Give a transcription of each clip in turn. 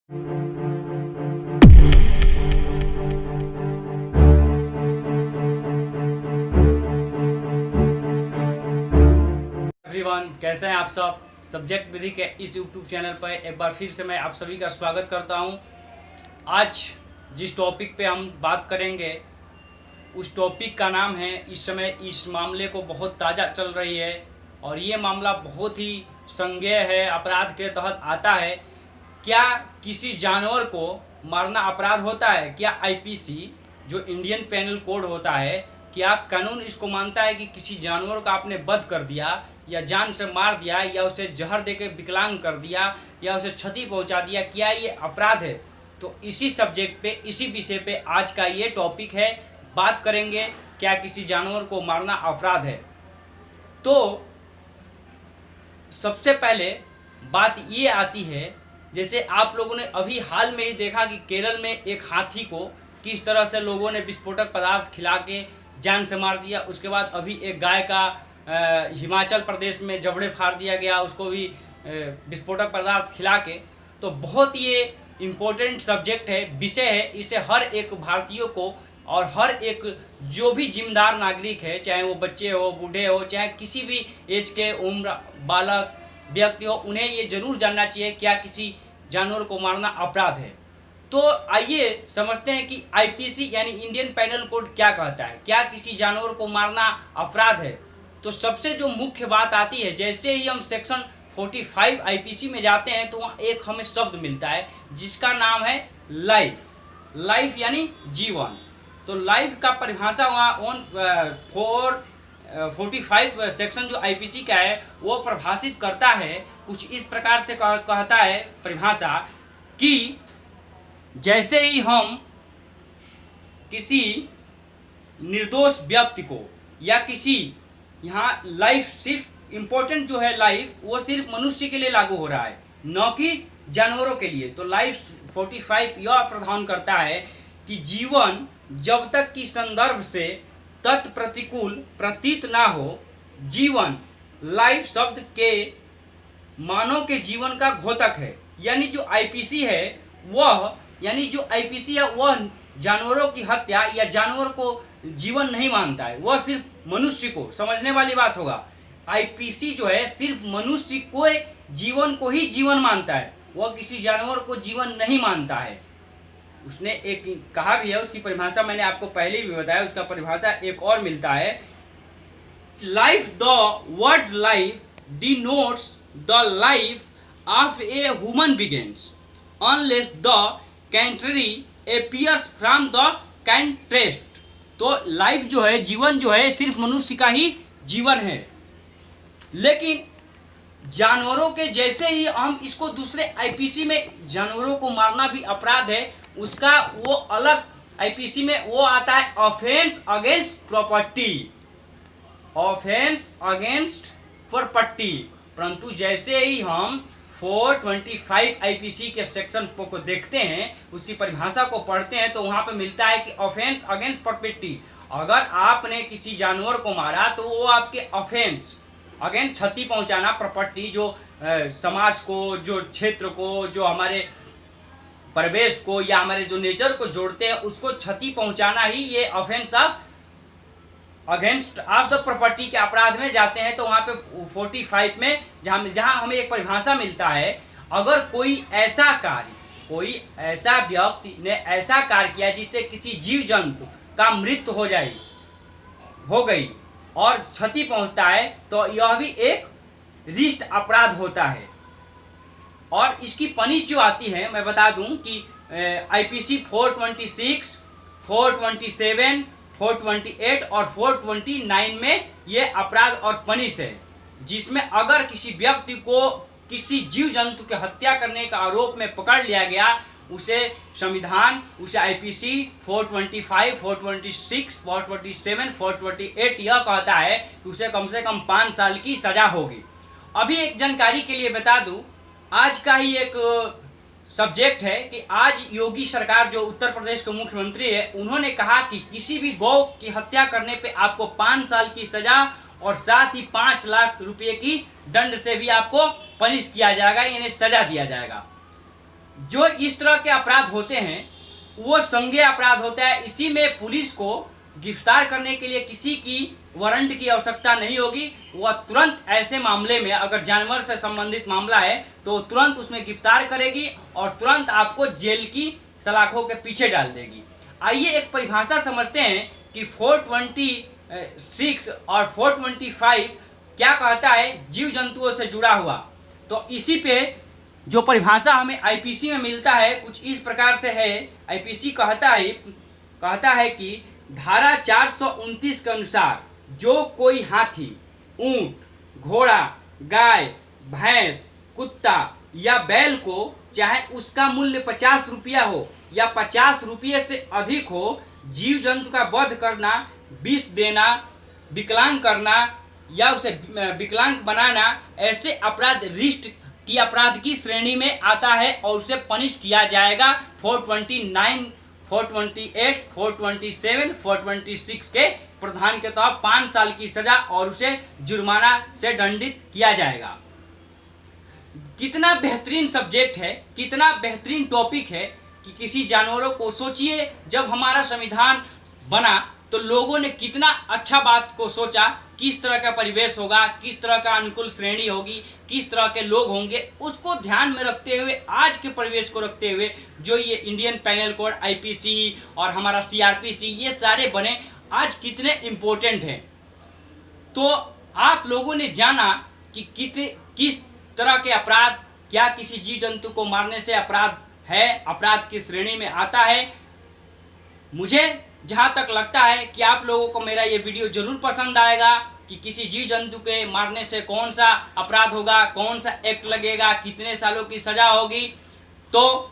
Everyone, कैसे हैं आप सब। सब्जेक्ट विधि के इस यूट्यूब चैनल पर एक बार फिर से मैं आप सभी का स्वागत करता हूं। आज जिस टॉपिक पे हम बात करेंगे उस टॉपिक का नाम है, इस समय इस मामले को बहुत ताज़ा चल रही है और ये मामला बहुत ही संज्ञेय है, अपराध के तहत आता है। क्या किसी जानवर को मारना अपराध होता है? क्या आईपीसी जो इंडियन पेनल कोड होता है, क्या कानून इसको मानता है कि किसी जानवर का आपने वध कर दिया या जान से मार दिया या उसे जहर देकर विकलांग कर दिया या उसे क्षति पहुंचा दिया, क्या ये अपराध है? तो इसी सब्जेक्ट पे, इसी विषय पे आज का ये टॉपिक है। बात करेंगे क्या किसी जानवर को मारना अपराध है। तो सबसे पहले बात ये आती है, जैसे आप लोगों ने अभी हाल में ही देखा कि केरल में एक हाथी को किस तरह से लोगों ने विस्फोटक पदार्थ खिला के जान से मार दिया। उसके बाद अभी एक गाय का हिमाचल प्रदेश में जबड़े फाड़ दिया गया, उसको भी विस्फोटक पदार्थ खिला के। तो बहुत ये इम्पोर्टेंट सब्जेक्ट है, विषय है। इसे हर एक भारतीय को और हर एक जो भी जिम्मेदार नागरिक है, चाहे वो बच्चे हो, बूढ़े हो, चाहे किसी भी एज के उम्र बालक व्यक्ति हो, उन्हें ये जरूर जानना चाहिए क्या किसी जानवर को मारना अपराध है। तो आइए समझते हैं कि आईपीसी यानी इंडियन पेनल कोड क्या कहता है, क्या किसी जानवर को मारना अपराध है। तो सबसे जो मुख्य बात आती है, जैसे ही हम सेक्शन 45 आईपीसी में जाते हैं तो वहाँ एक हमें शब्द मिलता है जिसका नाम है लाइफ। लाइफ यानी जीवन। तो लाइफ का परिभाषा वहाँ 45 सेक्शन जो आईपीसी का है वो परिभाषित करता है, कुछ इस प्रकार से कहता है परिभाषा कि जैसे ही हम किसी निर्दोष व्यक्ति को या किसी, यहाँ लाइफ सिर्फ इम्पोर्टेंट जो है लाइफ वो सिर्फ मनुष्य के लिए लागू हो रहा है, न कि जानवरों के लिए। तो लाइफ 45 यह प्रावधान करता है कि जीवन जब तक कि संदर्भ से तत्प्रतिकूल प्रतीत ना हो, जीवन लाइफ शब्द के मानव के जीवन का घोतक है। यानी जो आईपीसी है वह, यानी जो आईपीसी है वह जानवरों की हत्या या जानवर को जीवन नहीं मानता है, वह सिर्फ मनुष्य को। समझने वाली बात होगा, आईपीसी जो है सिर्फ मनुष्य को जीवन को ही जीवन मानता है, वह किसी जानवर को जीवन नहीं मानता है। उसने एक कहा भी है, उसकी परिभाषा मैंने आपको पहले भी बताया, उसका परिभाषा एक और मिलता है। Life, the word life denotes the life of a human begins unless the country appears from the context. तो लाइफ जो है, जीवन जो है, सिर्फ मनुष्य का ही जीवन है। लेकिन जानवरों के जैसे ही हम इसको दूसरे आईपीसी में जानवरों को मारना भी अपराध है, उसका वो अलग आईपीसी में वो आता है offence against property, offence against property. परंतु जैसे ही हम 425 आईपीसी के सेक्शन को देखते हैं, उसकी परिभाषा को पढ़ते हैं, तो वहाँ पे मिलता है कि ऑफेंस अगेंस्ट प्रॉपर्टी। अगर आपने किसी जानवर को मारा तो वो आपके ऑफेंस अगेंस्ट क्षति पहुँचाना, प्रॉपर्टी जो समाज को, जो क्षेत्र को, जो हमारे परिवेश को या हमारे जो नेचर को जोड़ते हैं उसको क्षति पहुंचाना ही ये offence of against of the property के अपराध में जाते हैं। तो वहाँ पे 45 में जहाँ हमें एक परिभाषा मिलता है, अगर कोई ऐसा कार्य, कोई ऐसा व्यक्ति ने ऐसा कार्य किया जिससे किसी जीव जंतु का मृत्यु हो गई और क्षति पहुंचता है, तो यह भी एक रिष्ट अपराध होता है। और इसकी पनिश जो आती है, मैं बता दूं कि आईपीसी 426, 427, 428 और 429 में ये अपराध और पनिश है, जिसमें अगर किसी व्यक्ति को किसी जीव जंतु की हत्या करने का आरोप में पकड़ लिया गया, उसे संविधान, उसे आईपीसी 425, 426, 427, 428 यह कहता है कि उसे कम से कम 5 साल की सजा होगी। अभी एक जानकारी के लिए बता दूं, आज का ही एक सब्जेक्ट है कि आज योगी सरकार जो उत्तर प्रदेश के मुख्यमंत्री है, उन्होंने कहा कि किसी भी गौ की हत्या करने पे आपको 5 साल की सजा और साथ ही 5 लाख रुपए की दंड से भी आपको पनिश किया जाएगा, यानी सजा दिया जाएगा। जो इस तरह के अपराध होते हैं वो संज्ञेय अपराध होता है। इसी में पुलिस को गिरफ्तार करने के लिए किसी की वारंट की आवश्यकता नहीं होगी। वह तुरंत ऐसे मामले में, अगर जानवर से संबंधित मामला है तो तुरंत उसमें गिरफ्तार करेगी और तुरंत आपको जेल की सलाखों के पीछे डाल देगी। आइए एक परिभाषा समझते हैं कि 426 और 425 क्या कहता है जीव जंतुओं से जुड़ा हुआ। तो इसी पे जो परिभाषा हमें आईपीसी में मिलता है कुछ इस प्रकार से है। आईपीसी कहता है कि धारा 429 के अनुसार जो कोई हाथी, ऊंट, घोड़ा, गाय, भैंस, कुत्ता या बैल को, चाहे उसका मूल्य 50 रुपया हो या 50 रुपये से अधिक हो, जीव जंतु का वध करना, विष देना, विकलांग करना या उसे विकलांग बनाना, ऐसे अपराध रिष्ट की अपराध की श्रेणी में आता है और उसे पनिश किया जाएगा 429, 428, 427, 426 के प्रावधान के तहत 5 साल की सजा और उसे जुर्माना से दंडित किया जाएगा। कितना बेहतरीन सब्जेक्ट है, कितना बेहतरीन टॉपिक है कि किसी जानवरों को सोचिए। जब हमारा संविधान बना तो लोगों ने कितना अच्छा बात को सोचा, किस तरह का परिवेश होगा, किस तरह का अनुकूल श्रेणी होगी, किस तरह के लोग होंगे, उसको ध्यान में रखते हुए, आज के परिवेश को रखते हुए जो ये इंडियन पेनल कोड, आईपीसी और हमारा सीआरपीसी ये सारे बने, आज कितने इम्पोर्टेंट हैं। तो आप लोगों ने जाना कि किस तरह के अपराध, क्या किसी जीव जंतु को मारने से अपराध है, अपराध की श्रेणी में आता है। मुझे जहाँ तक लगता है कि आप लोगों को मेरा ये वीडियो जरूर पसंद आएगा कि किसी जीव जंतु के मारने से कौन सा अपराध होगा, कौन सा एक्ट लगेगा, कितने सालों की सज़ा होगी। तो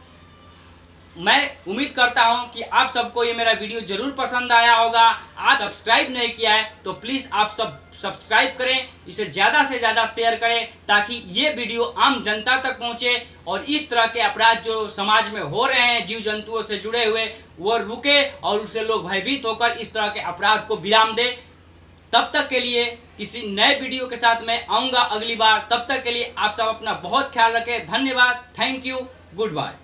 मैं उम्मीद करता हूं कि आप सबको ये मेरा वीडियो जरूर पसंद आया होगा। आज सब्सक्राइब नहीं किया है तो प्लीज़ आप सब सब्सक्राइब करें, इसे ज़्यादा से ज़्यादा शेयर करें ताकि ये वीडियो आम जनता तक पहुंचे और इस तरह के अपराध जो समाज में हो रहे हैं जीव जंतुओं से जुड़े हुए वो रुके और उससे लोग भयभीत होकर इस तरह के अपराध को विराम दे। तब तक के लिए किसी नए वीडियो के साथ मैं आऊँगा अगली बार। तब तक के लिए आप सब अपना बहुत ख्याल रखें। धन्यवाद, थैंक यू, गुड बाय।